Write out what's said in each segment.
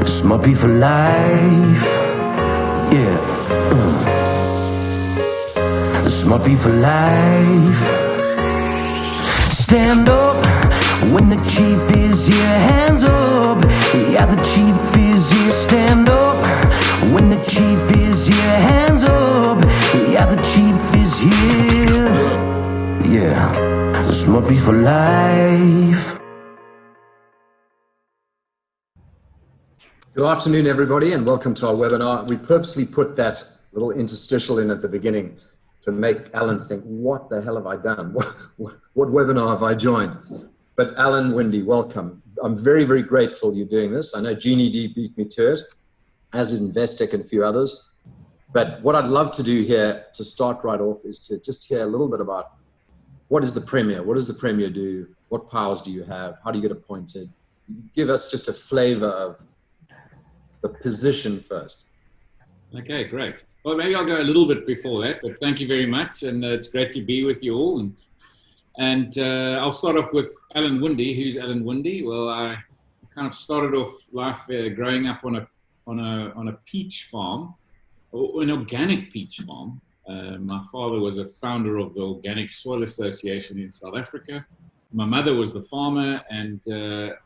Smoppy for life. Yeah. Smoppy for life. Stand up when the chief is here. Hands up. Yeah, the chief is here. Stand up when the chief is here. Hands up. Yeah, the chief is here. Yeah. Smoppy for life. Good afternoon, everybody, and welcome to our webinar. We purposely put that little interstitial in at the beginning to make Alan think, what the hell have I done? What webinar have I joined? But Alan, Winde, welcome. I'm very, very grateful you're doing this. I know Jeannie D beat me to it, as did Investec and a few others. But what I'd love to do here to start right off is to just hear a little bit about what is the Premier? What does the Premier do? What powers do you have? How do you get appointed? Give us just a flavor of the position first. Okay, great. Well, maybe I'll go a little bit before that, but thank you very much, and it's great to be with you all. And I'll start off with Alan Winde. Who's Alan Winde? Well, I kind of started off life growing up on a peach farm, or an organic peach farm. My father was a founder of the Organic Soil Association in South Africa. My mother was the farmer, and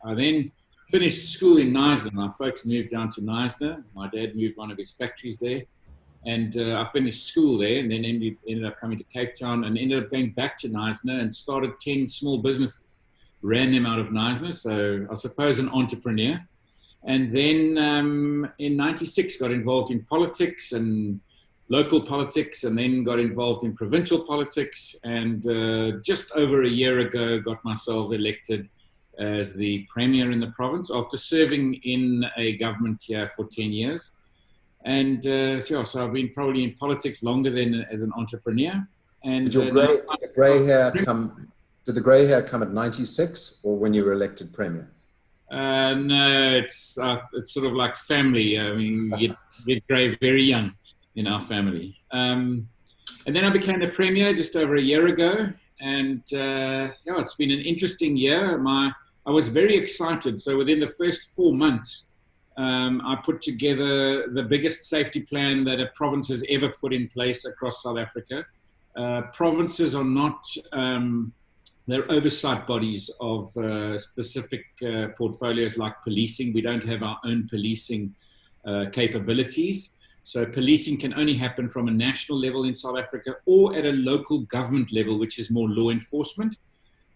I then finished school in Knysna. My folks moved down to Knysna. My dad moved one of his factories there. And I finished school there, and then ended up coming to Cape Town and ended up going back to Knysna and started 10 small businesses. Ran them out of Knysna, so I suppose an entrepreneur. And then in 96 got involved in politics and local politics, and then got involved in provincial politics. And just over a year ago got myself elected as the Premier in the province after serving in a government here for 10 years. And so I've been probably in politics longer than as an entrepreneur. And did the grey hair come at 96 or when you were elected Premier? No, it's sort of like family. I mean, you get grey very young in our family. And then I became the Premier just over a year ago. And it's been an interesting year. I was very excited. So within the first 4 months, I put together the biggest safety plan that a province has ever put in place across South Africa. Provinces are not, they're oversight bodies of specific portfolios like policing. We don't have our own policing capabilities. So policing can only happen from a national level in South Africa or at a local government level, which is more law enforcement.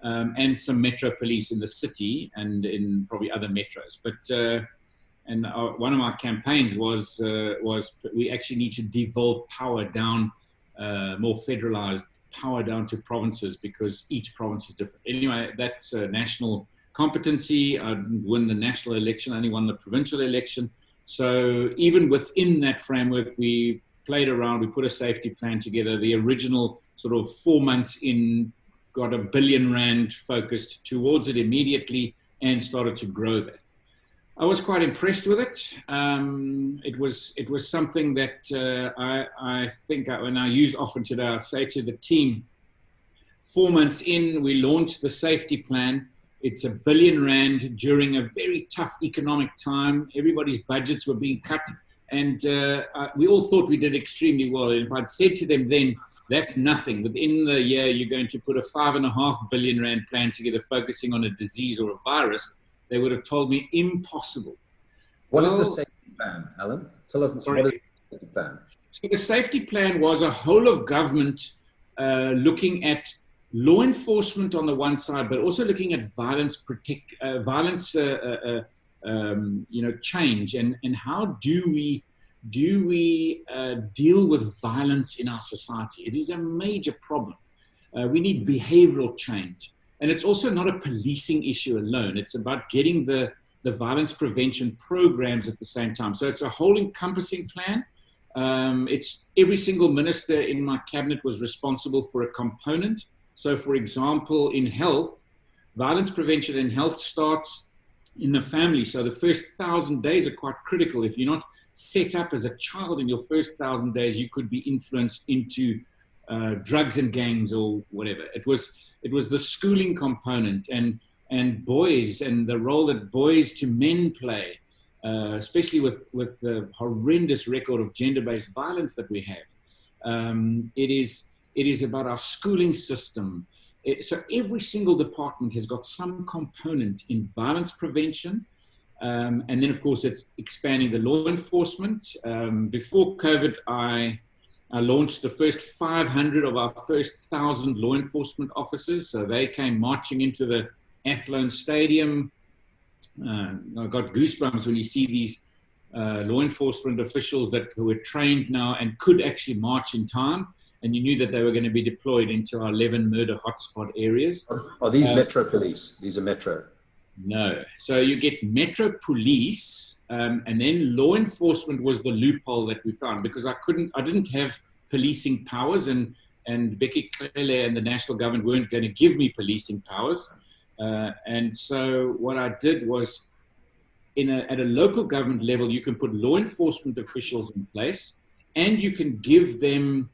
And some metro police in the city and in probably other metros. But one of my campaigns was we actually need to devolve power down, more federalized power down to provinces because each province is different. Anyway, that's a national competency. I didn't win the national election, I only won the provincial election. So even within that framework, we played around, we put a safety plan together. The original sort of 4 months in, got R1 billion focused towards it immediately and started to grow that. I was quite impressed with it. It was something that I think when I use often today, I say to the team, 4 months in, we launched the safety plan. It's R1 billion during a very tough economic time. Everybody's budgets were being cut, and we all thought we did extremely well. And if I'd said to them then, that's nothing. Within the year, you're going to put a R5.5 billion plan together focusing on a disease or a virus, they would have told me impossible. What is the safety plan, Alan? Tell us, what is the safety plan? So the safety plan was a whole of government looking at law enforcement on the one side, but also looking at change and how do we deal with violence in our society. It is a major problem. We need behavioral change. And it's also not a policing issue alone. It's about getting the violence prevention programs at the same time. So it's a whole encompassing plan. It's every single minister in my cabinet was responsible for a component. So for example, in health, violence prevention in health starts in the family. So the first 1,000 days are quite critical. If you're not set up as a child in your first 1,000 days, you could be influenced into drugs and gangs or whatever. It was the schooling component and boys and the role that boys to men play especially with the horrendous record of gender-based violence that we have. It is about our schooling system. So every single department has got some component in violence prevention. And then, of course, it's expanding the law enforcement. Before COVID, I launched the first 500 of our first 1,000 law enforcement officers. So they came marching into the Athlone Stadium. I got goosebumps when you see these law enforcement officials who are trained now and could actually march in time. And you knew that they were going to be deployed into our 11 murder hotspot areas. Are these Metro Police? These are Metro? No. So you get Metro Police, and then law enforcement was the loophole that we found, because I didn't have policing powers, and Becky Clele and the national government weren't going to give me policing powers. And so what I did was, at a local government level, you can put law enforcement officials in place, and you can give them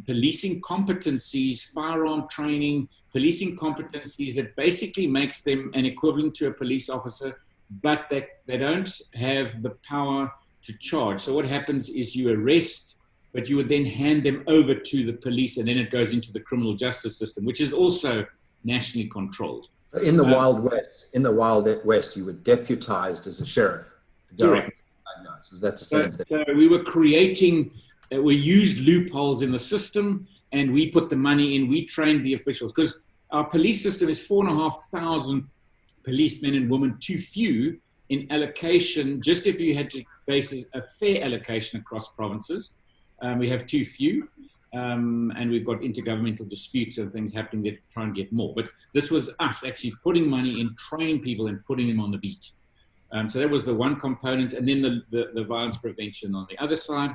policing competencies, firearm training, policing competencies that basically makes them an equivalent to a police officer, but they don't have the power to charge. So what happens is you arrest, but you would then hand them over to the police, and then it goes into the criminal justice system, which is also nationally controlled. In the Wild West, you were deputized as a sheriff. Correct. So that's the same thing. So we were creating, we used loopholes in the system, and we put the money in, we trained the officials, because our police system is 4,500 policemen and women too few in allocation. Just if you had to base a fair allocation across provinces, we have too few. And we've got intergovernmental disputes and things happening that try and get more. But this was us actually putting money in, training people and putting them on the beat. So that was the one component. And then the violence prevention on the other side.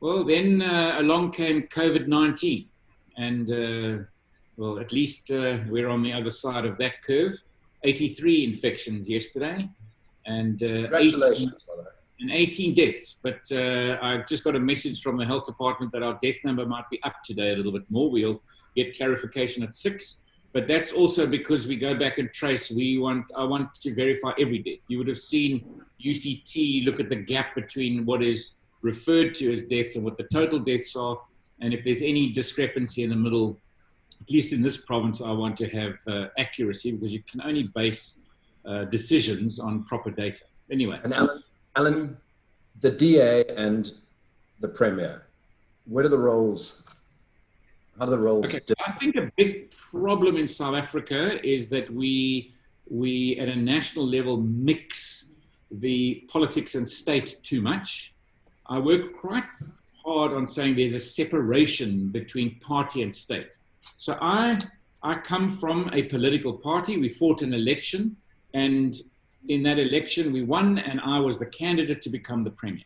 Well, then along came COVID-19. And well, at least we're on the other side of that curve. 83 infections yesterday. And Congratulations, brother. And 18 deaths. But I just got a message from the health department that our death number might be up today a little bit more. We'll get clarification at 6. But that's also because we go back and trace. I want to verify every death. You would have seen UCT look at the gap between what is referred to as deaths and what the total deaths are. And if there's any discrepancy in the middle, at least in this province, I want to have accuracy, because you can only base decisions on proper data. Anyway. And Alan, the DA and the Premier, what are the roles? How do the roles differ? I think a big problem in South Africa is that we at a national level mix the politics and state too much. I work quite hard on saying there's a separation between party and state. So I come from a political party. We fought an election, and in that election we won, and I was the candidate to become the Premier.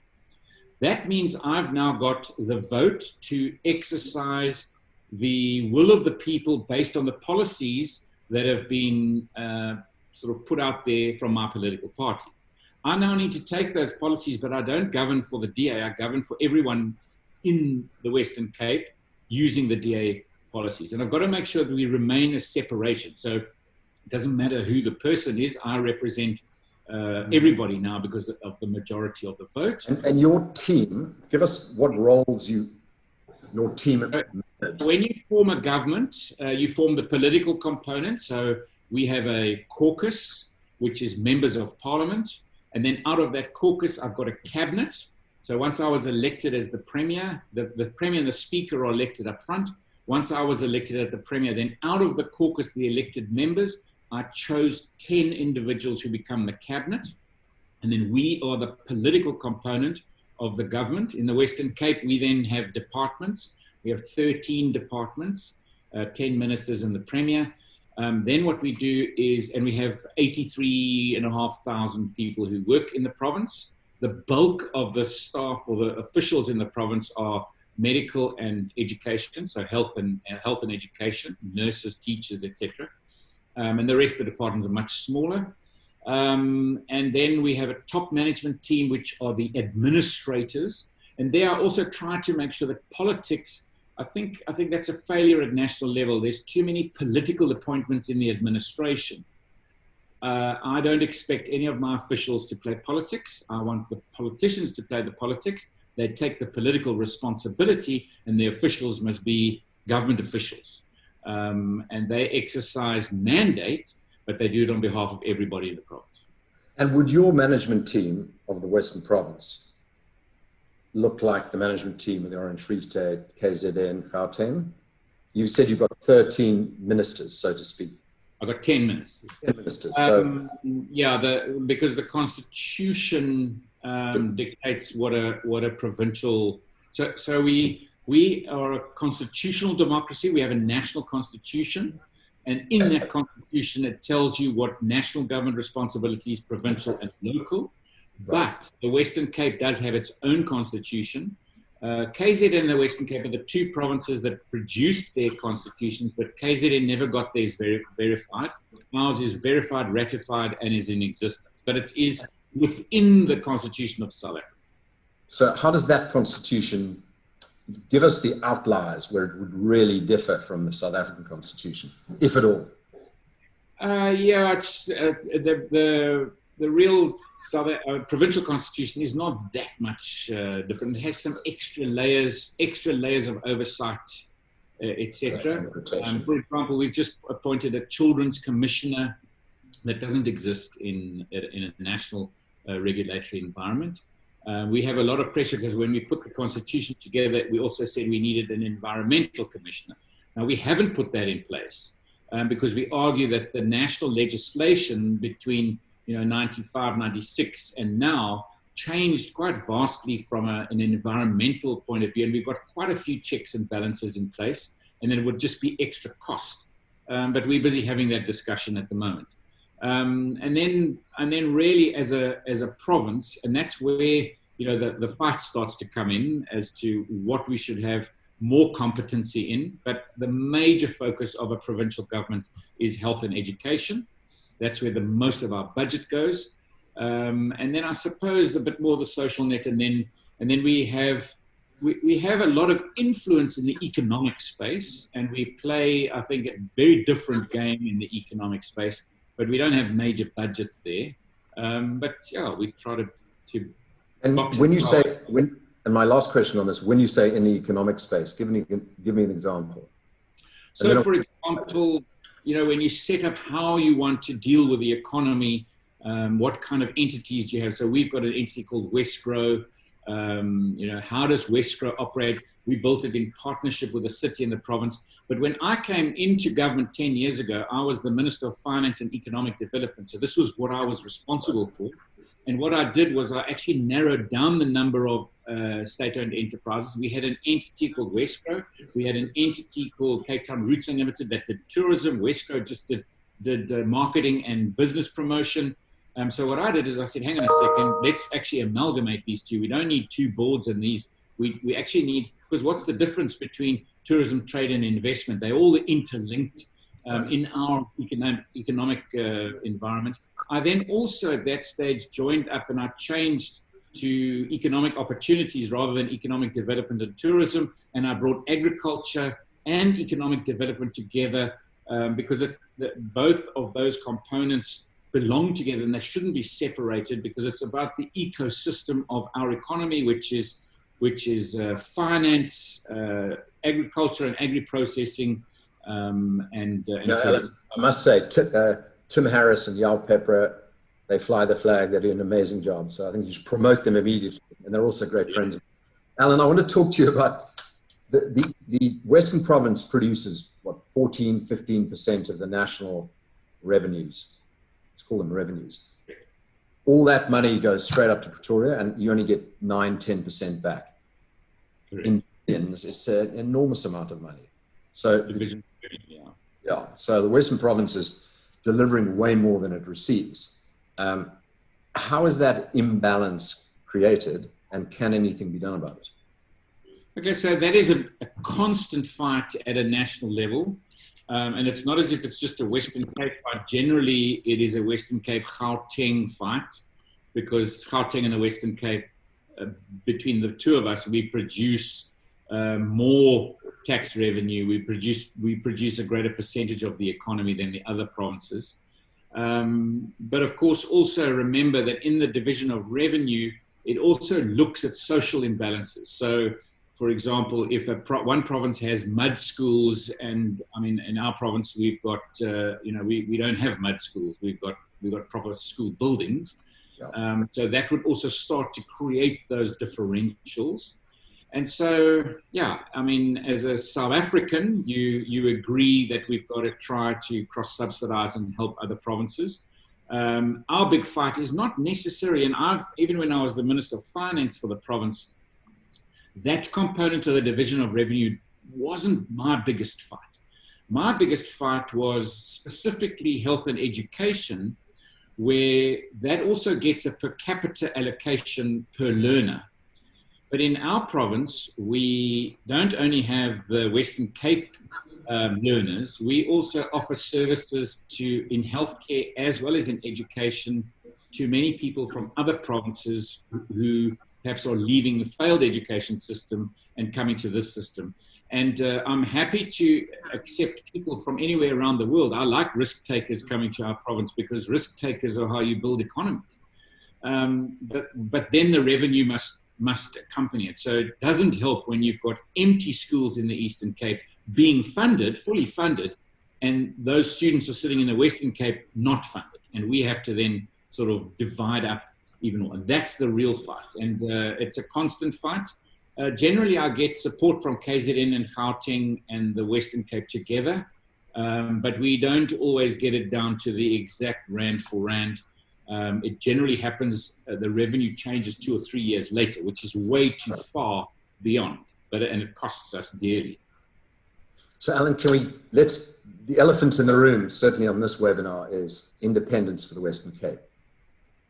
That means I've now got the vote to exercise the will of the people based on the policies that have been sort of put out there from my political party. I now need to take those policies, but I don't govern for the DA. I govern for everyone in the Western Cape using the DA policies. And I've got to make sure that we remain a separation. So it doesn't matter who the person is. I represent everybody now because of the majority of the vote. And your team, give us what roles your team. When you form a government, you form the political component. So we have a caucus, which is members of parliament. And then out of that caucus, I've got a cabinet. So once I was elected as the Premier, the Premier and the Speaker are elected up front. Once I was elected as the Premier, then out of the caucus, the elected members, I chose 10 individuals who become the cabinet. And then we are the political component of the government. In the Western Cape, we then have departments. We have 13 departments, 10 ministers and the Premier. Then what we do is, and we have 83,500 people who work in the province. The bulk of the staff or the officials in the province are medical and education, so health and education, nurses, teachers, etc. And the rest of the departments are much smaller. And then we have a top management team, which are the administrators. And they are also trying to make sure that politics, I think that's a failure at national level. There's too many political appointments in the administration. I don't expect any of my officials to play politics. I want the politicians to play the politics. They take the political responsibility, and the officials must be government officials. And they exercise mandate, but they do it on behalf of everybody in the province. And would your management team of the Western Province look like the management team of the Orange Free State, KZN, Gauteng? You said you've got 13 ministers, so to speak. I've got 10 ministers. 10 ministers. Because the Constitution dictates what a provincial. So we are a constitutional democracy. We have a national constitution, and in that constitution, it tells you what national government responsibilities, provincial and local. But the Western Cape does have its own constitution. KZN and the Western Cape are the two provinces that produced their constitutions, but KZN never got theirs verified. Ours is verified, ratified, and is in existence. But it is within the Constitution of South Africa. So how does that constitution give us the outliers where it would really differ from the South African Constitution, if at all? It's the real provincial constitution is not that much different. It has some extra layers of oversight, etc. For example, we've just appointed a children's commissioner that doesn't exist in a national regulatory environment. We have a lot of pressure because when we put the constitution together, we also said we needed an environmental commissioner. Now, we haven't put that in place because we argue that the national legislation between 95, 96 and now changed quite vastly from an environmental point of view. And we've got quite a few checks and balances in place, and then it would just be extra cost. But we're busy having that discussion at the moment. And then really as a province, and that's where the fight starts to come in as to what we should have more competency in. But the major focus of a provincial government is health and education. That's where the most of our budget goes. And then I suppose a bit more the social net, and then we have a lot of influence in the economic space, and we play, I think, a very different game in the economic space, but we don't have major budgets there. But yeah, we try to and when you say, and my last question on this, when you say in the economic space, give me an example. So for example, when you set up how you want to deal with the economy, what kind of entities do you have? So we've got an entity called Westgrow. How does Westgrow operate? We built it in partnership with the city and the province. But when I came into government 10 years ago, I was the Minister of Finance and Economic Development. So this was what I was responsible for. And what I did was I actually narrowed down the number of state-owned enterprises. We had an entity called Westgrow. We had an entity called Cape Town Routes Unlimited that did tourism. Westgrow just did marketing and business promotion. So what I did is I said, hang on a second, let's actually amalgamate these two. We don't need two boards and these. We actually need, because what's the difference between tourism, trade, and investment? They're all interlinked in our economic environment. I then also at that stage joined up and I changed to economic opportunities rather than economic development and tourism. And I brought agriculture and economic development together because both of those components belong together and they shouldn't be separated because it's about the ecosystem of our economy, which is finance, agriculture and agri-processing. And Alan, I must say, Tim Harris and Yao Pepper, they fly the flag. They do an amazing job. So I think you should promote them immediately. And they're also great friends. Alan, I want to talk to you about the Western Province produces, 14-15% of the national revenues. Let's call them revenues. All that money goes straight up to Pretoria and you only get 9-10% back. In billions, it's an enormous amount of money. So, so the Western Province is delivering way more than it receives. How is that imbalance created and can anything be done about it? Okay, so that is a constant fight at a national level. And it's not as if it's just a Western Cape fight. Generally, it is a Western Cape Gauteng fight because Gauteng and the Western Cape, between the two of us, we produce more tax revenue. We produce a greater percentage of the economy than the other provinces. But of course, also remember that in the division of revenue, it also looks at social imbalances. So, for example, if one province has mud schools, and I mean, in our province, we've got, we don't have mud schools. We've got proper school buildings. So that would also start to create those differentials. And so, yeah, I mean, as a South African, you agree that we've got to try to cross-subsidize and help other provinces. Our big fight is not necessary, and even when I was the Minister of Finance for the province, that component of the division of revenue wasn't my biggest fight. My biggest fight was specifically health and education, where that also gets a per capita allocation per learner. But in our province, we don't only have the Western Cape learners, we also offer services in healthcare as well as in education to many people from other provinces who perhaps are leaving the failed education system and coming to this system. And I'm happy to accept people from anywhere around the world. I like risk takers coming to our province because risk takers are how you build economies. But then the revenue must accompany it. So it doesn't help when you've got empty schools in the Eastern Cape being funded, fully funded, and those students are sitting in the Western Cape not funded. And we have to then sort of divide up even more. And that's the real fight. And it's a constant fight. Generally, I get support from KZN and Gauteng and the Western Cape together, but we don't always get it down to the exact rand for rand. It generally happens, the revenue changes 2 or 3 years later, which is way too far beyond, and it costs us dearly. So Alan, the elephant in the room, certainly on this webinar, is independence for the Western Cape,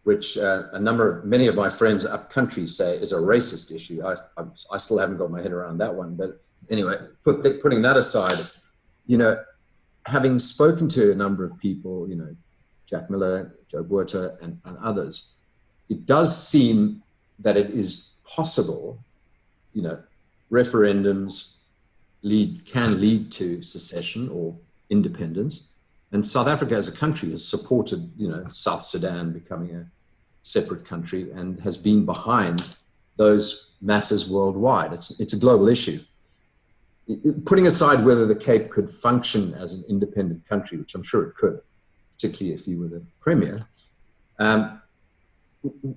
which many of my friends up country say is a racist issue. I still haven't got my head around that one. But anyway, putting that aside, having spoken to a number of people, Jack Miller, Joe Buerta, and others, it does seem that it is possible, referendums can lead to secession or independence. And South Africa as a country has supported, South Sudan becoming a separate country and has been behind those matters worldwide. It's a global issue. Putting aside whether the Cape could function as an independent country, which I'm sure it could, particularly if you were the Premier,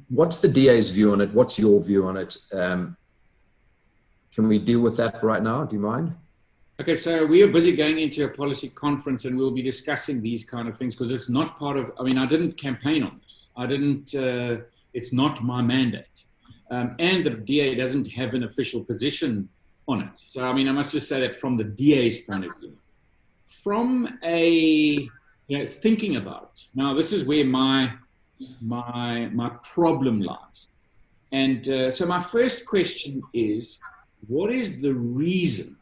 what's the DA's view on it? What's your view on it? Can we deal with that right now? Do you mind? Okay, so we are busy going into a policy conference and we'll be discussing these kind of things because it's not part of, I didn't campaign on this. It's not my mandate. And the DA doesn't have an official position on it. So, I must just say that from the DA's point of view. From thinking about it. Now, this is where my problem lies. And so my first question is, what is the reason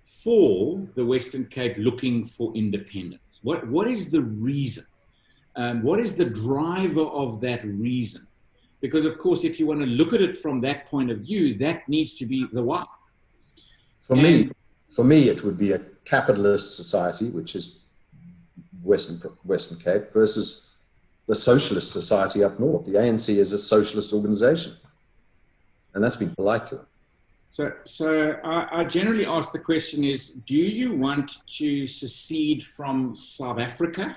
for the Western Cape looking for independence? What is the reason? What is the driver of that reason? Because, of course, if you want to look at it from that point of view, that needs to be the why. For me, it would be a capitalist society, which is Western Cape, versus the socialist society up north. The ANC is a socialist organization, and that's been polite to them. So I generally ask the question is, do you want to secede from South Africa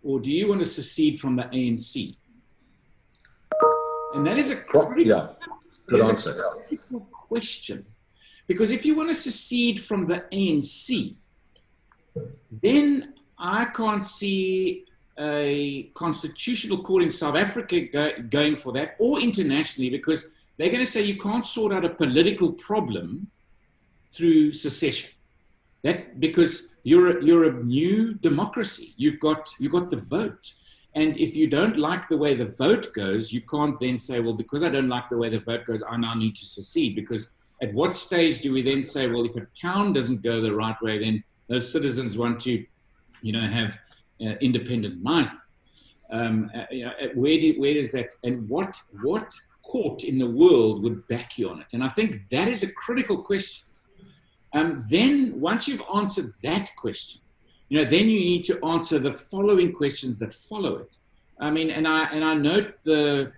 or do you want to secede from the ANC? And that is a critical question. Because if you want to secede from the ANC, then I can't see a constitutional court in South Africa going for that, or internationally, because they're going to say you can't sort out a political problem through secession. Because you're a new democracy. You've got the vote. And if you don't like the way the vote goes, you can't then say, well, because I don't like the way the vote goes, I now need to secede. Because at what stage do we then say, well, if a town doesn't go the right way, then those citizens want to, have independent minds. Where does that, and what court in the world would back you on it? And I think that is a critical question. Then once you've answered that question, then you need to answer the following questions that follow it. I mean, and I note the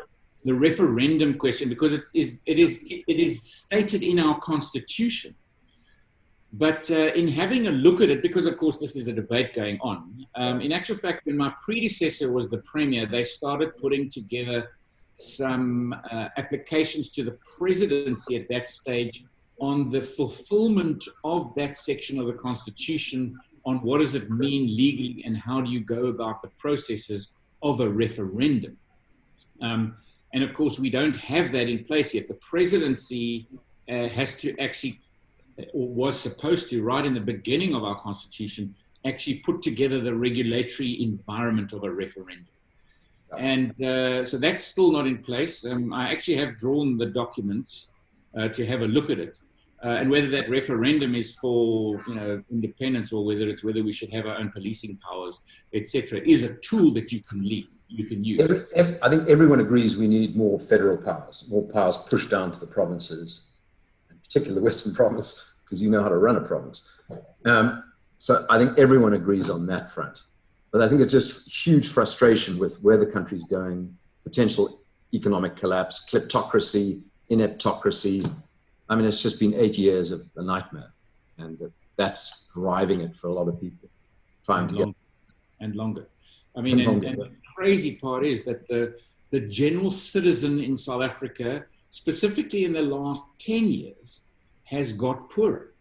referendum question because it is stated in our constitution. But in having a look at it, because of course this is a debate going on, in actual fact, when my predecessor was the premier, they started putting together some applications to the presidency at that stage on the fulfillment of that section of the Constitution on what does it mean legally and how do you go about the processes of a referendum. And of course, we don't have that in place yet. The presidency has to actually, or was supposed to, right in the beginning of our Constitution, actually put together the regulatory environment of a referendum. And so that's still not in place. I actually have drawn the documents to have a look at it. And whether that referendum is for independence or whether we should have our own policing powers, etc., is a tool that you can use. I think everyone agrees we need more federal powers, more powers pushed down to the provinces, in particular the Western Province, because you know how to run a province. So I think everyone agrees on that front. But I think it's just huge frustration with where the country's going, potential economic collapse, kleptocracy, ineptocracy. I mean, it's just been 8 years of a nightmare, and that's driving it for a lot of people. And longer. I mean, and the crazy part is that the general citizen in South Africa, specifically in the last 10 years, has got poorer.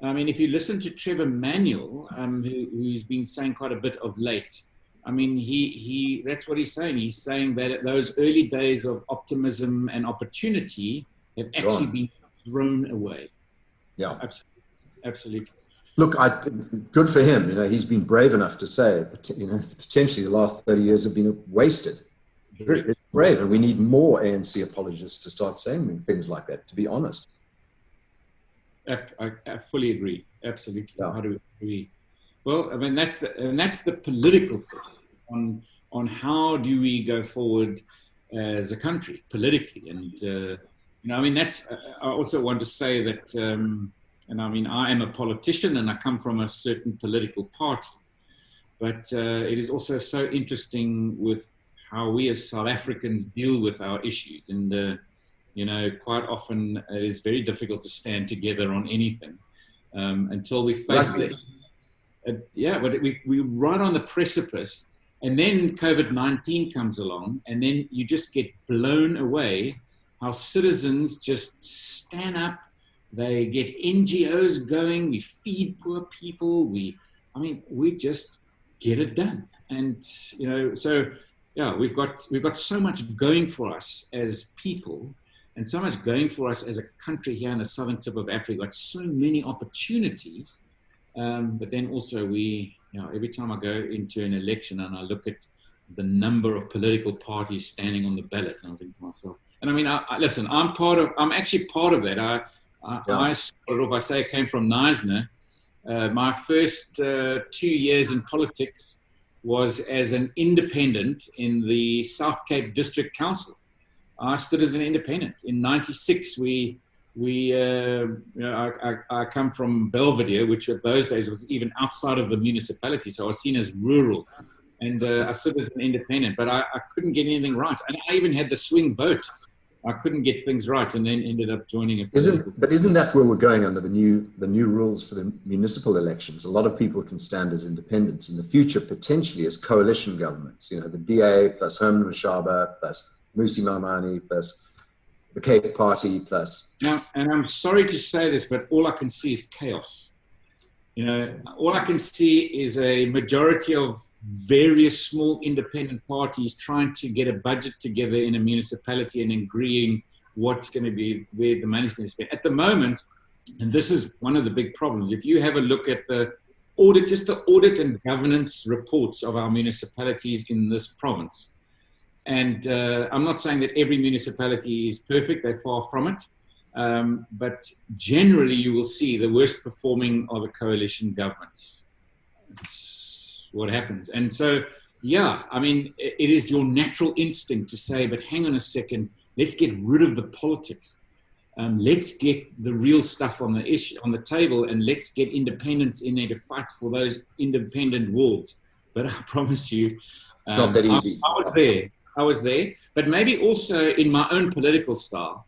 I mean, if you listen to Trevor Manuel, who's been saying quite a bit of late, I mean, he that's what he's saying. He's saying that those early days of optimism and opportunity have actually been thrown away. Yeah, absolutely. Look, good for him. He's been brave enough to say, potentially the last 30 years have been wasted. It's brave, and we need more ANC apologists to start saying things like that, to be honest. I fully agree. Absolutely. Yeah. How do we? Well, I mean, that's the political question on how do we go forward as a country politically, and I mean, I also want to say that, and I mean, I am a politician and I come from a certain political party, but it is also so interesting with how we as South Africans deal with our issues, and quite often it is very difficult to stand together on anything until we face it. But we're right on the precipice, and then COVID-19 comes along, and then you just get blown away how citizens just stand up, they get NGOs going, we feed poor people, we just get it done. And, we've got so much going for us as people, and so much going for us as a country here in the southern tip of Africa. Got so many opportunities, but then also every time I go into an election and I look at the number of political parties standing on the ballot, and I think to myself, and I mean, listen, I'm actually part of that. I started off, I came from Neisner. My first 2 years in politics was as an independent in the South Cape District Council. I stood as an independent. In '96, I come from Belvedere, which at those days was even outside of the municipality, so I was seen as rural. And I stood as an independent, but I couldn't get anything right. And I even had the swing vote. I couldn't get things right, and then ended up joining a political. But isn't that where we're going under the new rules for the municipal elections? A lot of people can stand as independents in the future, potentially as coalition governments. The DA plus Herman Mashaba plus Musi Maimane plus the Cape Party plus. Now, and I'm sorry to say this, but all I can see is chaos. All I can see is a majority of various small independent parties trying to get a budget together in a municipality and agreeing what's going to be, where the money's going to be spent. At the moment, and this is one of the big problems, if you have a look at the audit and governance reports of our municipalities in this province, and I'm not saying that every municipality is perfect, they're far from it, but generally you will see the worst performing are the coalition governments. What happens. And so, I mean, it is your natural instinct to say, but hang on a second, let's get rid of the politics. Let's get the real stuff on the issue, on the table, and let's get independents in there to fight for those independent wards. But I promise you, It's not that easy. I was there. I was there, but maybe also in my own political style,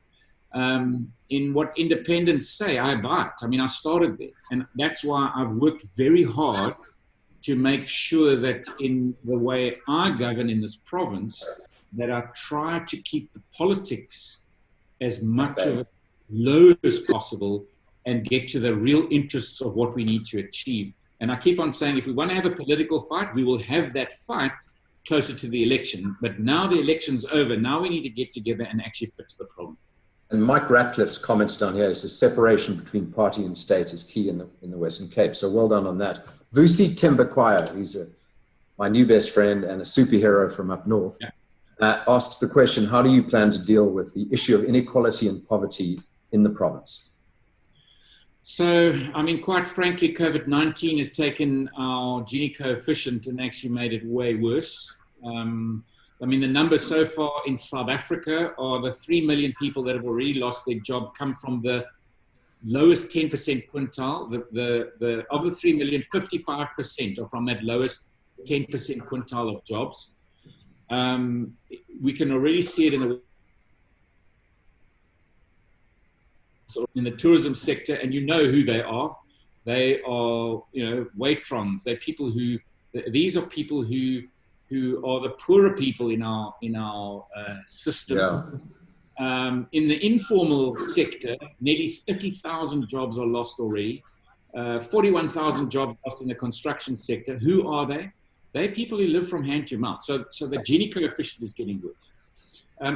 in what independents say, I abide. I mean, I started there, and that's why I've worked very hard to make sure that in the way I govern in this province, that I try to keep the politics as much of it low as possible and get to the real interests of what we need to achieve. And I keep on saying, if we want to have a political fight, we will have that fight closer to the election. But now the election's over. Now we need to get together and actually fix the problem. And Mike Ratcliffe's comments down here is the separation between party and state is key in the Western Cape. So well done on that. Vusi Tembakwaya, who's my new best friend and a superhero from up north, asks the question, how do you plan to deal with the issue of inequality and poverty in the province? So, I mean, quite frankly, COVID-19 has taken our Gini coefficient and actually made it way worse. I mean, the numbers so far in South Africa are the 3 million people that have already lost their job come from the lowest 10% quintile. Of the 3 million, 55% are from that lowest 10% quintile of jobs. We can already see it in the tourism sector, and you know who they are. They are, waitrons. They're people who, these are people who are the poorer people in our system. Yeah. In the informal sector, nearly 30,000 jobs are lost already. 41,000 jobs lost in the construction sector. Who are they? They're people who live from hand to mouth. So the Gini coefficient is getting worse.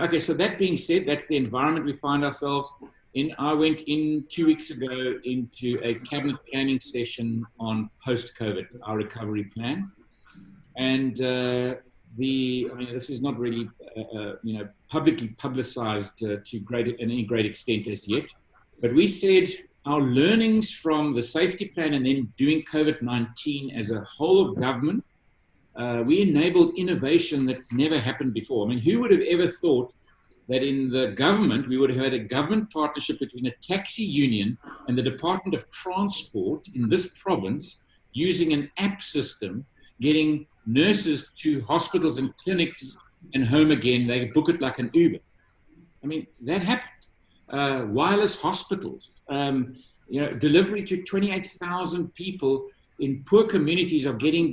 Okay, so that being said, that's the environment we find ourselves in. I went in 2 weeks ago into a cabinet planning session on post-COVID, our recovery plan. And this is not really, publicly publicized to any great extent as yet. But we said our learnings from the safety plan and then doing COVID-19 as a whole of government, we enabled innovation that's never happened before. I mean, who would have ever thought that in the government, we would have had a government partnership between a taxi union and the Department of Transport in this province using an app system, getting nurses to hospitals and clinics and home again. They book it like an Uber. I mean, that happened. Wireless hospitals, delivery to 28,000 people in poor communities are getting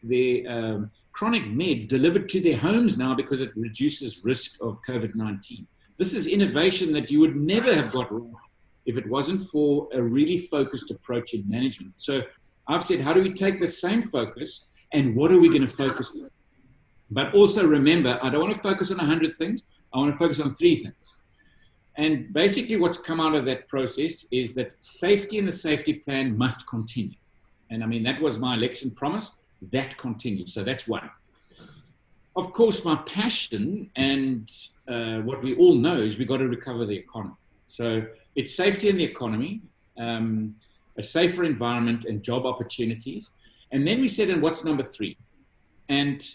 their chronic meds delivered to their homes now because it reduces risk of COVID-19. This is innovation that you would never have got wrong if it wasn't for a really focused approach in management. So I've said, how do we take the same focus and what are we going to focus on? But also remember, I don't want to focus on 100 things. I want to focus on 3 things. And basically what's come out of that process is that safety and the safety plan must continue. And I mean, that was my election promise. That continues. So that's one. Of course, my passion and what we all know is we've got to recover the economy. So it's safety in the economy, a safer environment and job opportunities. And then we said, and what's number 3? And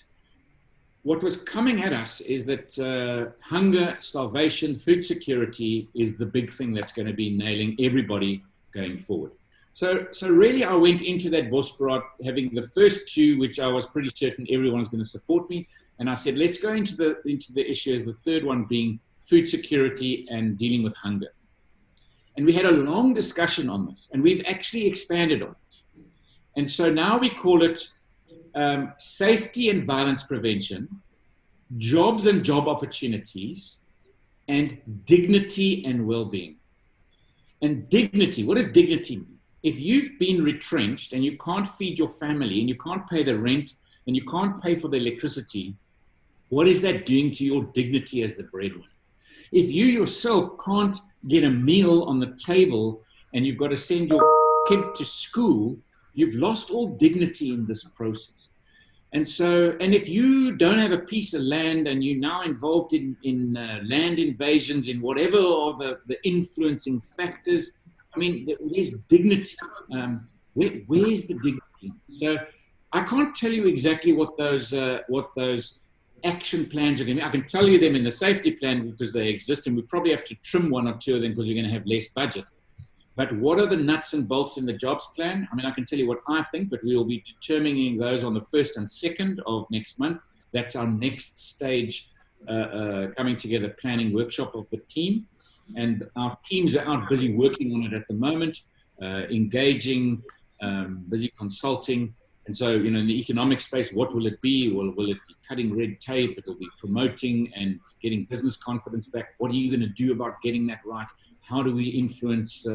what was coming at us is that hunger, starvation, food security is the big thing that's going to be nailing everybody going forward. So really, I went into that Bosberaad having the first 2, which I was pretty certain everyone was going to support me. And I said, let's go into the issue as the third one being food security and dealing with hunger. And we had a long discussion on this, and we've actually expanded on it. And so now we call it safety and violence prevention, jobs and job opportunities, and dignity and well-being. And dignity, what does dignity mean? If you've been retrenched and you can't feed your family and you can't pay the rent and you can't pay for the electricity, what is that doing to your dignity as the breadwinner? If you yourself can't get a meal on the table and you've got to send your kid to school, you've lost all dignity in this process. And so, and if you don't have a piece of land and you're now involved in land invasions, in whatever are the influencing factors, I mean, there's dignity. Where's the dignity? So I can't tell you exactly what those action plans are going to be? I can tell you them in the safety plan because they exist, and we probably have to trim one or two of them because we're going to have less budget. But what are the nuts and bolts in the jobs plan? I mean, I can tell you what I think, but we will be determining those on the 1st and 2nd of next month. That's our next stage coming together planning workshop of the team. And our teams are out busy working on it at the moment, engaging, busy consulting. And so, in the economic space, what will it be? Will it be cutting red tape? It'll be promoting and getting business confidence back. What are you going to do about getting that right? How do we influence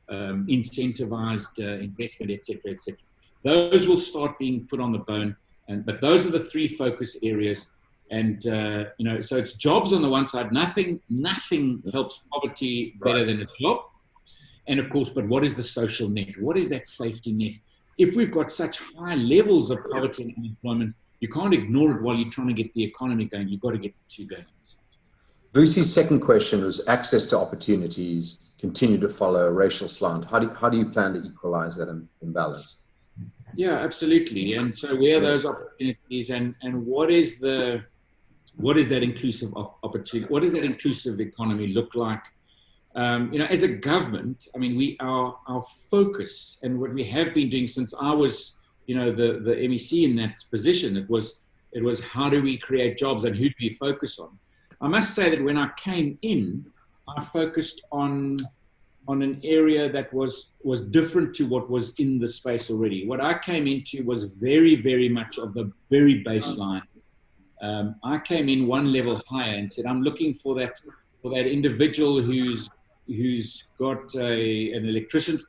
incentivized investment, et cetera, et cetera? Those will start being put on the bone. But those are the 3 focus areas. And, so it's jobs on the one side. Nothing helps poverty better than a job. And of course, but what is the social net? What is that safety net? If we've got such high levels of poverty and unemployment, you can't ignore it while you're trying to get the economy going. You've got to get the 2 going. Vusi's second question was access to opportunities continue to follow a racial slant. How do you plan to equalize that imbalance? Yeah, absolutely. And so where are those opportunities, and what is that inclusive opportunity? What does that inclusive economy look like? As a government, I mean, our focus and what we have been doing since I was, the MEC in that position, it was how do we create jobs and who do we focus on? I must say that when I came in, I focused on an area that was different to what was in the space already. What I came into was very, very much of the very baseline. I came in one level higher and said, I'm looking for that individual who's got an electrician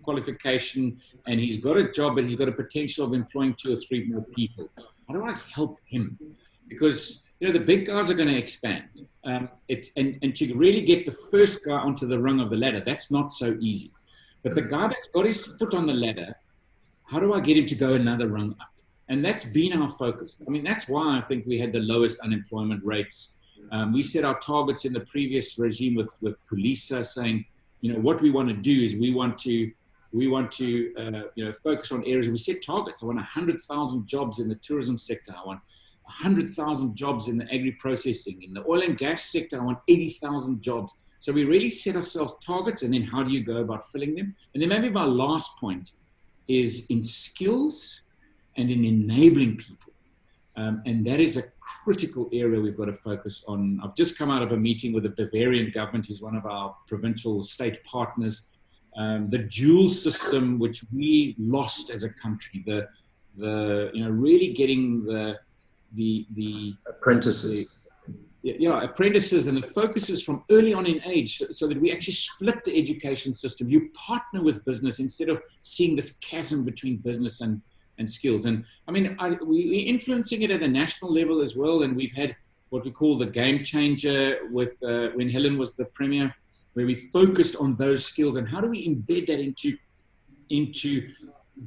qualification and he's got a job, but he's got a potential of employing 2 or 3 more people. How do I help him? Because the big guys are going to expand. And to really get the first guy onto the rung of the ladder, that's not so easy. But the guy that's got his foot on the ladder, how do I get him to go another rung up? And that's been our focus. I mean, that's why I think we had the lowest unemployment rates. We set our targets in the previous regime with Kulisa saying, what we want to do is we want to focus on areas. We set targets. I want 100,000 jobs in the tourism sector. I want 100,000 jobs in the agri-processing. In the oil and gas sector, I want 80,000 jobs. So we really set ourselves targets, and then how do you go about filling them? And then maybe my last point is in skills and in enabling people. And that is a critical area we've got to focus on. I've just come out of a meeting with the Bavarian government, who's one of our provincial state partners. The dual system, which we lost as a country, really getting the apprentices. Apprentices, and the focus is from early on in age so that we actually split the education system. You partner with business instead of seeing this chasm between business and skills. And I mean, we're influencing it at a national level as well. And we've had what we call the game changer with when Helen was the premier, where we focused on those skills and how do we embed that into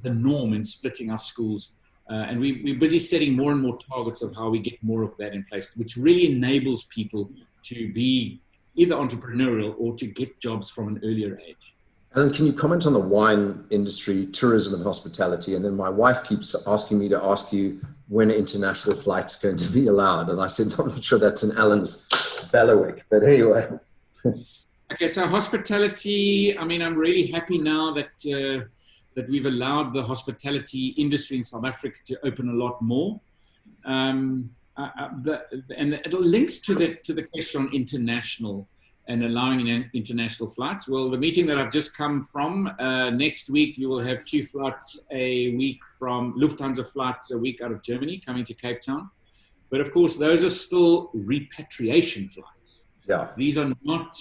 the norm in splitting our schools. And we're busy setting more and more targets of how we get more of that in place, which really enables people to be either entrepreneurial or to get jobs from an earlier age. Alan, can you comment on the wine industry, tourism and hospitality? And then my wife keeps asking me to ask you when international flights are going to be allowed. And I said, I'm not sure that's in Alan's bailiwick, but anyway. Okay, so hospitality, I mean, I'm really happy now that we've allowed the hospitality industry in South Africa to open a lot more. And it links to the question on international and allowing international flights. Well, the meeting that I've just come from, next week you will have 2 flights a week from Lufthansa flights a week out of Germany coming to Cape Town. But of course, those are still repatriation flights. Yeah. These are not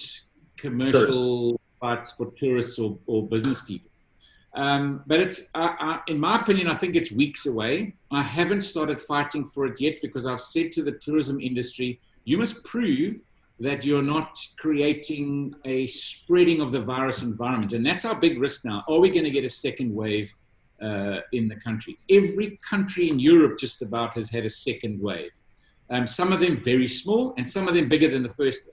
commercial flights for tourists or business people. But it's, in my opinion, I think it's weeks away. I haven't started fighting for it yet because I've said to the tourism industry, you must prove that you're not creating a spreading of the virus environment. And that's our big risk now. Are we going to get a second wave in the country? Every country in Europe just about has had a second wave. Some of them very small and some of them bigger than the first.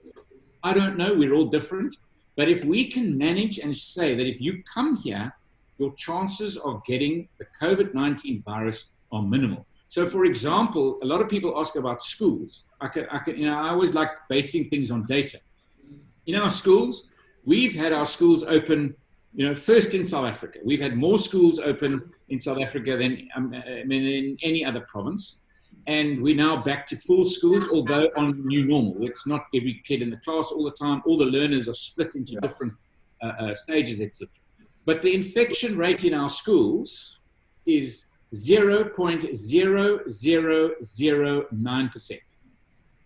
I don't know. We're all different. But if we can manage and say that if you come here, your chances of getting the COVID-19 virus are minimal. So, for example, a lot of people ask about schools. I always like basing things on data. In our schools, we've had our schools open, first in South Africa. We've had more schools open in South Africa than in any other province. And we're now back to full schools, although on new normal. It's not every kid in the class all the time. All the learners are split into different stages, etc. But the infection rate in our schools is 0.0009%.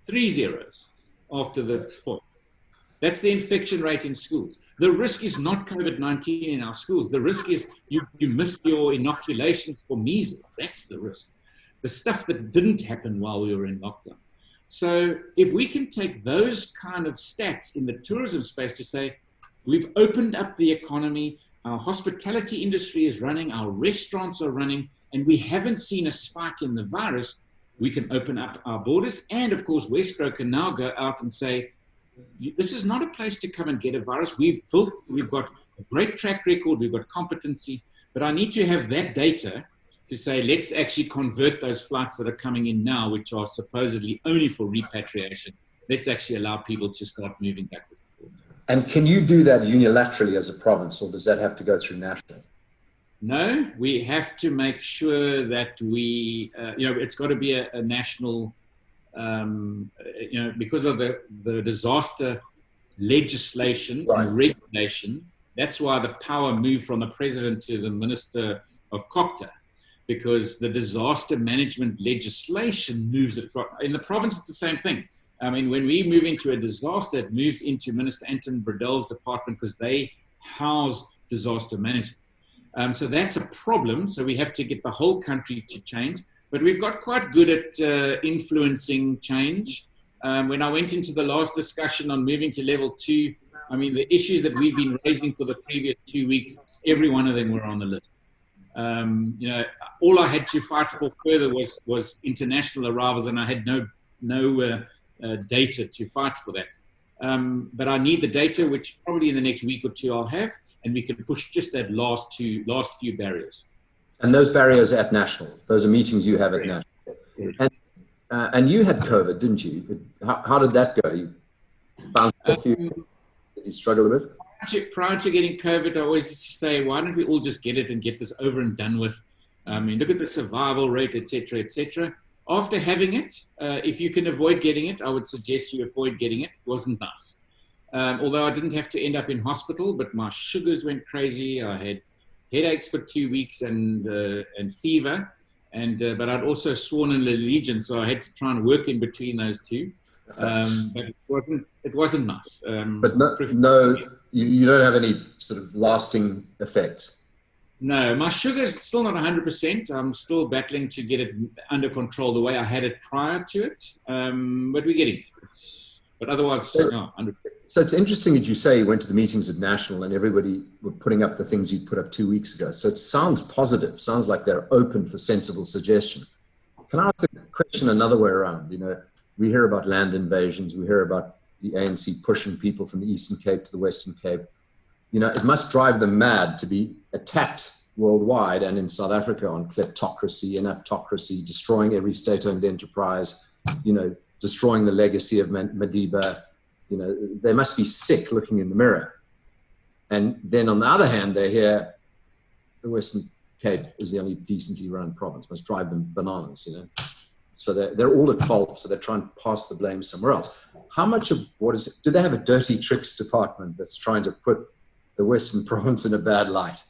3 zeros after the point. That's the infection rate in schools. The risk is not COVID-19 in our schools. The risk is you missed your inoculations for measles. That's the risk. The stuff that didn't happen while we were in lockdown. So if we can take those kind of stats in the tourism space to say, we've opened up the economy, our hospitality industry is running, our restaurants are running, and we haven't seen a spike in the virus, we can open up our borders. And of course, Wesgro can now go out and say, this is not a place to come and get a virus. We've got a great track record, we've got competency, but I need to have that data to say, let's actually convert those flights that are coming in now, which are supposedly only for repatriation. Let's actually allow people to start moving backwards and forwards. And can you do that unilaterally as a province, or does that have to go through national? No, we have to make sure that we, it's got to be a national, because of the disaster legislation and regulation. That's why the power moved from the president to the minister of COCTA, because the disaster management legislation moves across. In the province, it's the same thing. I mean, when we move into a disaster, it moves into Minister Anton Bredel's department because they house disaster management. So that's a problem. So we have to get the whole country to change. But we've got quite good at influencing change. When I went into the last discussion on moving to level 2, I mean, the issues that we've been raising for the previous 2 weeks, every one of them were on the list. All I had to fight for further was international arrivals, and I had no data to fight for that. But I need the data, which probably in the next week or two I'll have, and we can push just that last few barriers. And those barriers are at national. Those are meetings you have at national. And you had COVID, didn't you? How did that go? You bounced off you. Did you struggle a bit? Prior to getting COVID, I always used to say, why don't we all just get it and get this over and done with? I mean, look at the survival rate, et cetera, et cetera. After having it, if you can avoid getting it, I would suggest you avoid getting it. It wasn't nice. Although I didn't have to end up in hospital, but my sugars went crazy. I had headaches for 2 weeks and fever, but I'd also sworn an allegiance, so I had to try and work in between those two. But it wasn't nice. But no, you don't have any sort of lasting effects. No, my sugar's still not 100%. I'm still battling to get it under control the way I had it prior to it. But we're getting it. But otherwise, no, 100%. So it's interesting that you say you went to the meetings at National and everybody were putting up the things you put up 2 weeks ago. So it sounds positive. Sounds like they're open for sensible suggestion. Can I ask the question another way around? We hear about land invasions. We hear about the ANC pushing people from the Eastern Cape to the Western Cape. It must drive them mad to be attacked worldwide and in South Africa on kleptocracy and aptocracy, destroying every state-owned enterprise, destroying the legacy of Madiba. They must be sick looking in the mirror. And then on the other hand, they hear the Western Cape is the only decently run province. Must drive them bananas, So they're all at fault, so they're trying to pass the blame somewhere else. How much of what is it? Do they have a dirty tricks department that's trying to put the Western province in a bad light?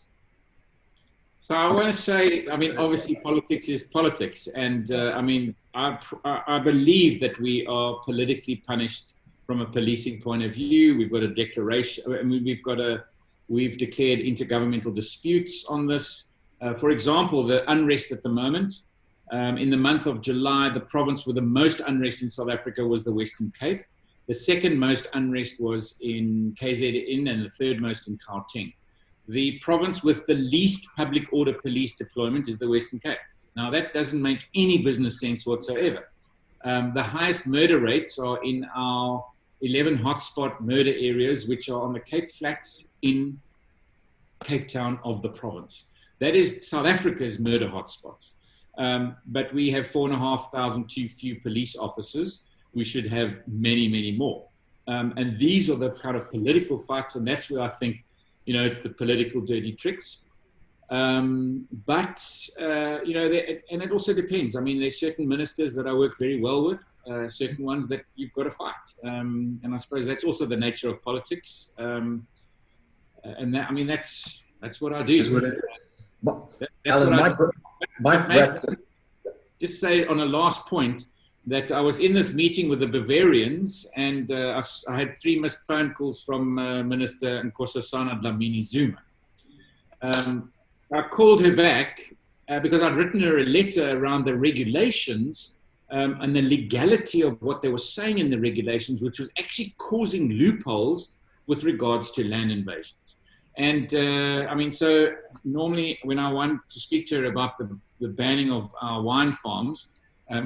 So I want to say, obviously politics is politics. And I believe that we are politically punished from a policing point of view. We've got a declaration, we've declared intergovernmental disputes on this. For example, the unrest at the moment, in the month of July, the province with the most unrest in South Africa was the Western Cape. The second most unrest was in KZN and the third most in Gauteng. The province with the least public order police deployment is the Western Cape. Now, that doesn't make any business sense whatsoever. The highest murder rates are in our 11 hotspot murder areas, which are on the Cape Flats in Cape Town of the province. That is South Africa's murder hotspots. but we have 4,500 too few police officers. We should have many, many more. And these are the kind of political fights, and that's where I think, it's the political dirty tricks. And it also depends. I mean, there's certain ministers that I work very well with, certain ones that you've got to fight. And I suppose that's also the nature of politics. And that's what I do. That's what it is. Alan, Mike, just say on a last point that I was in this meeting with the Bavarians, and I had 3 missed phone calls from Minister Nkosazana Dlamini-Zuma. I called her back because I'd written her a letter around the regulations and the legality of what they were saying in the regulations, which was actually causing loopholes with regards to land invasions. And so normally when I want to speak to her about the banning of our wine farms,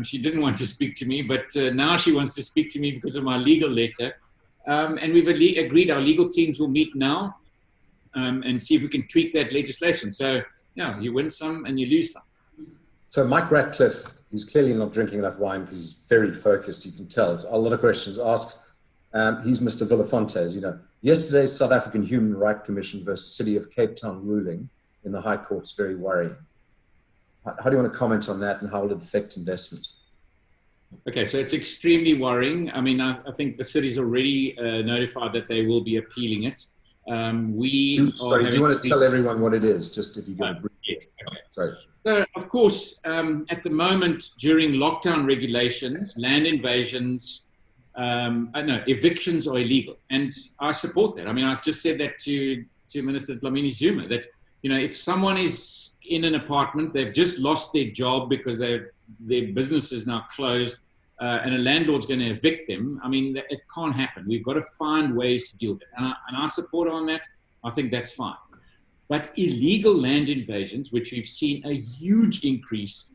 she didn't want to speak to me, but now she wants to speak to me because of my legal letter. And we've agreed our legal teams will meet now and see if we can tweak that legislation. So, you win some and you lose some. So Mike Ratcliffe, who's clearly not drinking enough wine because he's very focused, you can tell. It's a lot of questions asked. He's Mr. Villafonte, as you know. Yesterday's South African Human Rights Commission versus City of Cape Town ruling in the High Court is very worrying. How do you want to comment on that, and how will it affect investment? Okay, so it's extremely worrying. I mean, I think the city's already notified that they will be appealing it. Do you want to tell everyone what it is, just if you can brief? Yes. Okay. Sorry. So, of course, at the moment, during lockdown regulations, land invasions, evictions are illegal. And I support that. I mean, I just said that to Minister Dlamini-Zuma, that, if someone is in an apartment, they've just lost their job because their business is now closed, and a landlord's going to evict them. I mean, it can't happen. We've got to find ways to deal with it. And I support on that. I think that's fine. But illegal land invasions, which we've seen a huge increase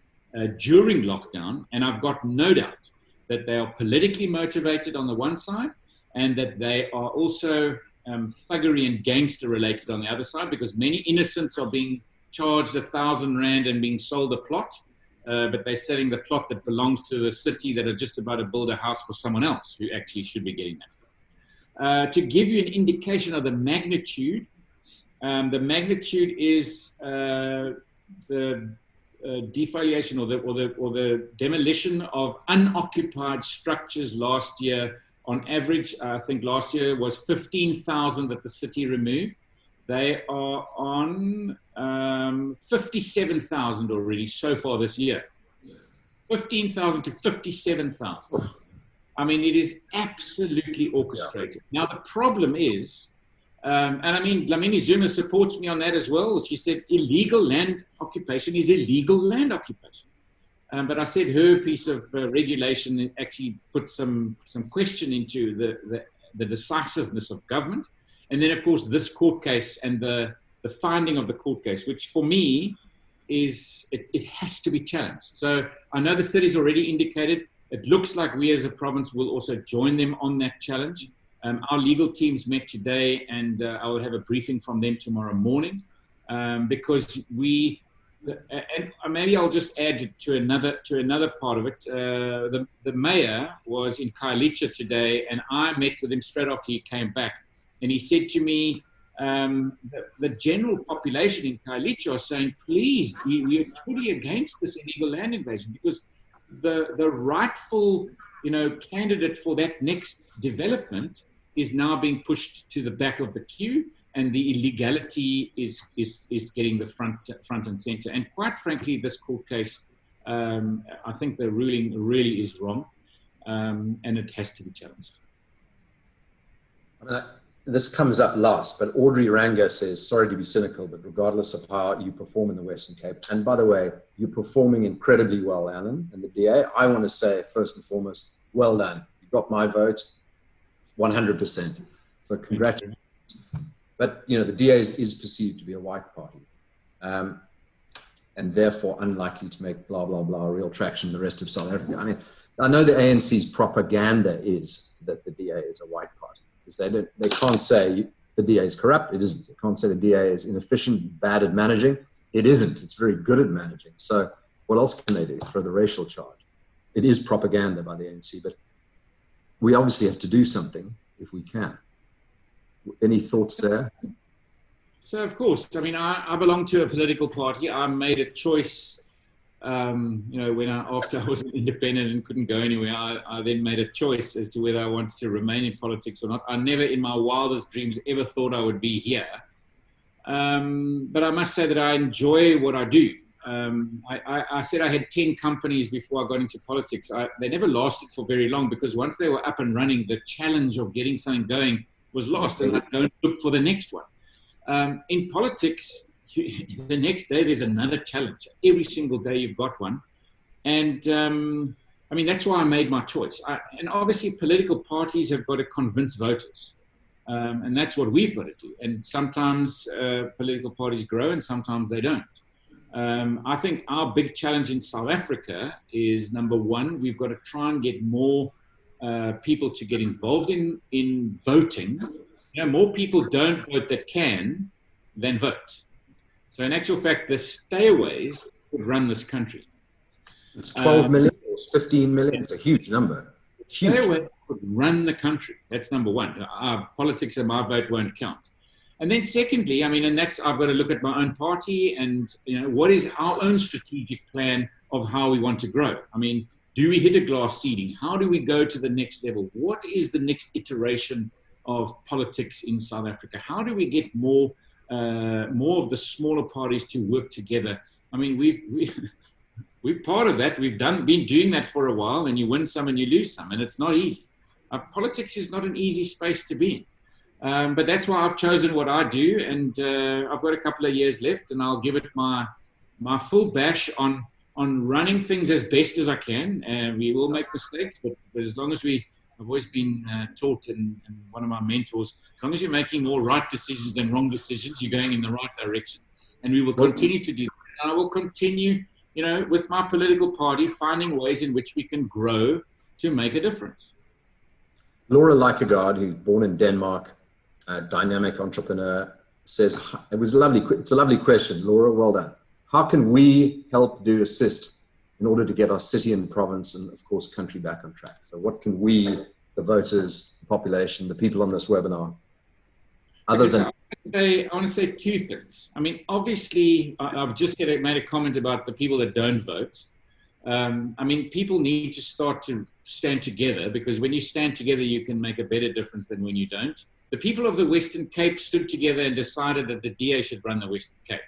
during lockdown, and I've got no doubt that they are politically motivated on the one side, and that they are also thuggery and gangster related on the other side, because many innocents are being charged 1,000 rand and being sold a plot, but they're selling the plot that belongs to the city that are just about to build a house for someone else who actually should be getting that. To give you an indication of the magnitude is the defoliation or the demolition of unoccupied structures last year. On average, I think last year was 15,000 that the city removed. They are on 57,000 already so far this year. 15,000 to 57,000. I mean, it is absolutely orchestrated. Now, the problem is, and I mean, Dlamini-Zuma supports me on that as well. She said illegal land occupation is illegal land occupation. But I said her piece of regulation actually put some question into the decisiveness of government. And then, of course, this court case and the finding of the court case, which for me is, it has to be challenged. So I know the city's already indicated, it looks like we as a province will also join them on that challenge. Our legal teams met today, and I will have a briefing from them tomorrow morning, because and maybe I'll just add to another part of it. The mayor was in Khayelitsha today, and I met with him straight after he came back. And he said to me, the general population in Khayelitsha are saying, please, we are totally against this illegal land invasion, because the rightful candidate for that next development is now being pushed to the back of the queue, and the illegality is getting the front and center. And quite frankly, this court case, I think the ruling really is wrong, and it has to be challenged. I mean, this comes up last, but Audrey Ranga says, sorry to be cynical, but regardless of how you perform in the Western Cape, and by the way, you're performing incredibly well, Alan, and the DA, I want to say, first and foremost, well done. You got my vote, 100%. So congratulations. But, the DA is perceived to be a white party, and therefore unlikely to make blah, blah, blah real traction in the rest of South Africa. I mean, I know the ANC's propaganda is that the DA is a white party, because they can't say the DA is corrupt. It isn't. They can't say the DA is inefficient, bad at managing. It isn't. It's very good at managing. So What else can they do? Throw the racial charge. It is propaganda by the ANC, but we obviously have to do something if we can. Any thoughts there? So, of course, I mean, I belong to a political party. I made a choice, after I was independent and couldn't go anywhere, I then made a choice as to whether I wanted to remain in politics or not. I never in my wildest dreams ever thought I would be here. But I must say that I enjoy what I do. I said I had 10 companies before I got into politics. They never lasted for very long because once they were up and running, the challenge of getting something going was lost, and I don't look for the next one. In politics, the next day there's another challenge. Every single day you've got one. And that's why I made my choice. And obviously political parties have got to convince voters. And that's what we've got to do. And sometimes political parties grow and sometimes they don't. I think our big challenge in South Africa is, number one, we've got to try and get more people to get involved in voting. More people don't vote that can than vote. So in actual fact, the stayaways would run this country. It's 12 million, it's 15 million. It's a huge number. It's huge. Stayaways would run the country. That's number one. Our politics and my vote won't count. And then secondly, and that's, I've got to look at my own party and, what is our own strategic plan of how we want to grow? Do we hit a glass ceiling? How do we go to the next level? What is the next iteration of politics in South Africa? How do we get more of the smaller parties to work together? We're part of that. We've been doing that for a while, and you win some and you lose some, and it's not easy. Politics is not an easy space to be in. But that's why I've chosen what I do, and I've got a couple of years left, and I'll give it my full bash on running things as best as I can. We will make mistakes, but as long as I've always been taught, and one of my mentors, as long as you're making more right decisions than wrong decisions, you're going in the right direction. And we will continue to do that. And I will continue, with my political party, finding ways in which we can grow to make a difference. Laura Likegaard, who's born in Denmark, a dynamic entrepreneur, says, it's a lovely question, Laura, well done. How can we help assist in order to get our city and province and, of course, country back on track? So what can we, the voters, the population, the people on this webinar, I want to say two things. Obviously, I've just made a comment about the people that don't vote. People need to start to stand together, because when you stand together, you can make a better difference than when you don't. The people of the Western Cape stood together and decided that the DA should run the Western Cape.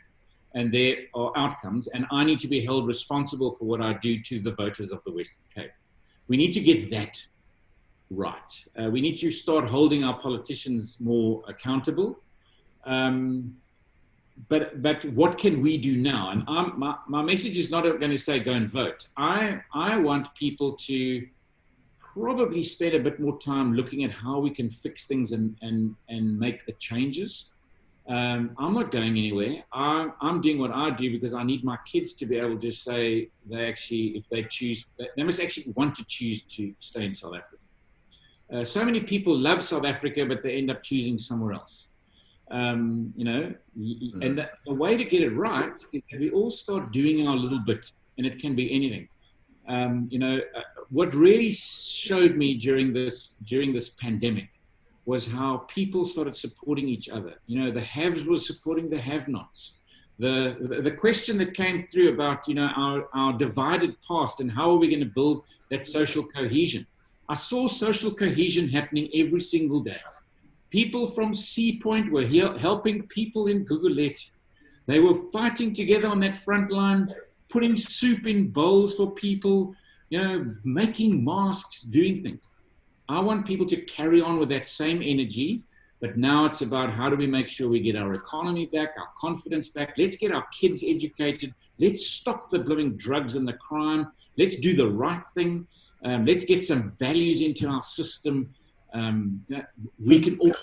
And there are outcomes, and I need to be held responsible for what I do to the voters of the Western Cape. We need to get that right. We need to start holding our politicians more accountable. But what can we do now? And my message is not going to say go and vote. I want people to probably spend a bit more time looking at how we can fix things and make the changes. I'm not going anywhere. I'm doing what I do because I need my kids to be able to say if they choose, they must actually want to choose to stay in South Africa. So many people love South Africa, but they end up choosing somewhere else. And the way to get it right is that we all start doing our little bit, and it can be anything. What really showed me during this pandemic was how people started supporting each other. The haves were supporting the have-nots. The question that came through about, our divided past and how are we going to build that social cohesion. I saw social cohesion happening every single day. People from Sea Point were helping people in Gugulet. They were fighting together on that front line, putting soup in bowls for people, making masks, doing things. I want people to carry on with that same energy, but now it's about how do we make sure we get our economy back, our confidence back. Let's get our kids educated. Let's stop the blooming drugs and the crime. Let's do the right thing. Let's get some values into our system. We can all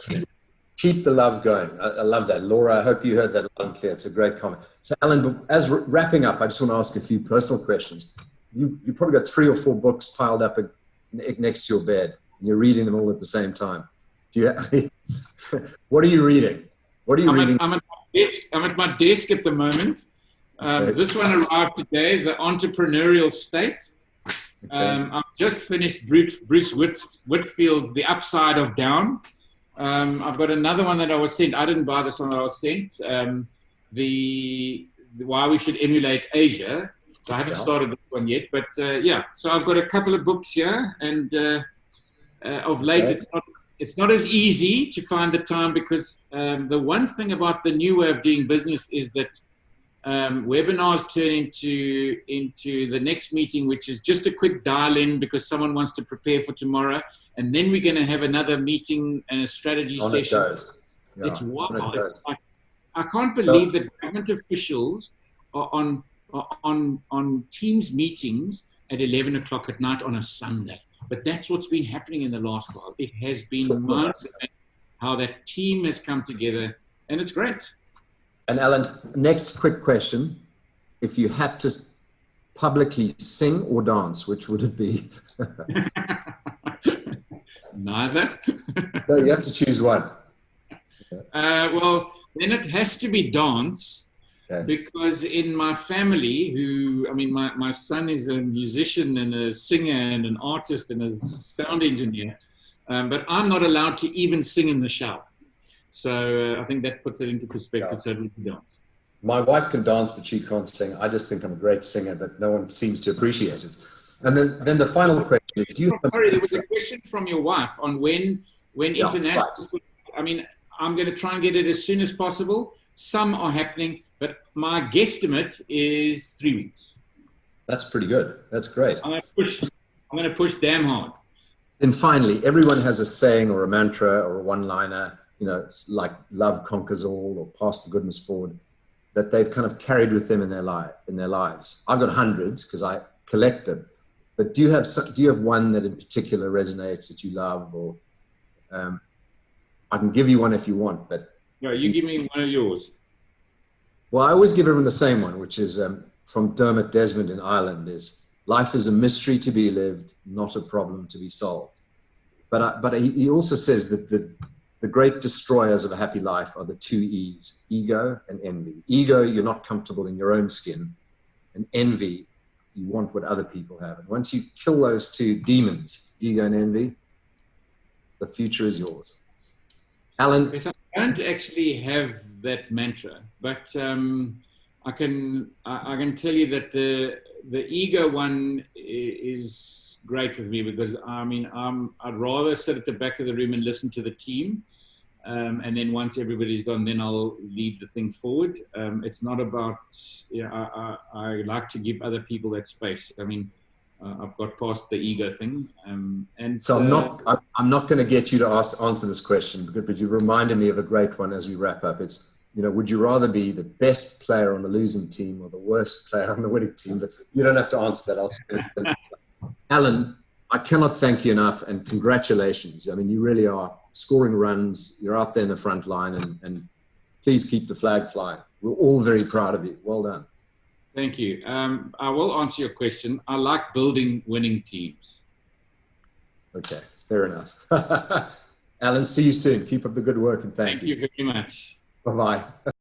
keep the love going. I love that. Laura, I hope you heard that loud and clear. It's a great comment. So Alan, as wrapping up, I just want to ask a few personal questions. You probably got 3 or 4 books piled up next to your bed, and you're reading them all at the same time. What are you reading? What are you reading? I'm at my desk at the moment, This one arrived today, The Entrepreneurial State. I've just finished Bruce Whitfield's The Upside of Down. I've got another one that I was sent. I didn't buy this one that I was sent. Why We Should Emulate Asia. So I haven't started this one yet, but yeah. So I've got a couple of books here, and of late it's not as easy to find the time because the one thing about the new way of doing business is that webinars turn into the next meeting, which is just a quick dial-in because someone wants to prepare for tomorrow, and then we're going to have another meeting and a strategy session. It's wild. It's like, I can't believe that government officials are on Teams meetings at 11 o'clock at night on a Sunday. But that's what's been happening in the last while. It has been mind-blowing how that team has come together, and it's great. And Alan, next quick question. If you had to publicly sing or dance, which would it be? Neither. No, you have to choose one. Well, then it has to be dance, because in my family, my son is a musician and a singer and an artist and a sound engineer, but I'm not allowed to even sing in the shower. So I think that puts it into perspective. So it would be dance. My wife can dance, but she can't sing. I just think I'm a great singer, but no one seems to appreciate it. And then the final question is, sorry, there was a question from your wife on when international. Right. I mean, I'm going to try and get it as soon as possible. Some are happening, but my guesstimate is 3 weeks. That's pretty good. That's great. I'm going to push damn hard. And finally, everyone has a saying or a mantra or a one-liner, like love conquers all or pass the goodness forward, that they've kind of carried with them in their lives. I've got hundreds because I collect them. But do you have one that in particular resonates that you love, or I can give you one if you want, but no, you give me one of yours. Well, I always give everyone the same one, which is from Dermot Desmond in Ireland: is life is a mystery to be lived, not a problem to be solved. But he also says that the great destroyers of a happy life are the 2 E's: ego and envy. Ego, you're not comfortable in your own skin, and envy, you want what other people have. And once you kill those 2 demons, ego and envy, the future is yours. Alan? Yes, I don't actually have that mantra, but I can tell you that the ego one is great with me, because I'd rather sit at the back of the room and listen to the team, and then once everybody's gone, then I'll lead the thing forward. It's not about, I like to give other people that space. I've got past the ego thing, and so I'm not going to get you to answer this question, but you reminded me of a great one as we wrap up. It's, would you rather be the best player on the losing team or the worst player on the winning team? But you don't have to answer that. I'll say it. Alan, I cannot thank you enough, and congratulations. You really are scoring runs. You're out there in the front line, and please keep the flag flying. We're all very proud of you. Well done. Thank you. I will answer your question. I like building winning teams. Okay, fair enough. Alan, see you soon. Keep up the good work, and thank you. Thank you very much. Bye-bye.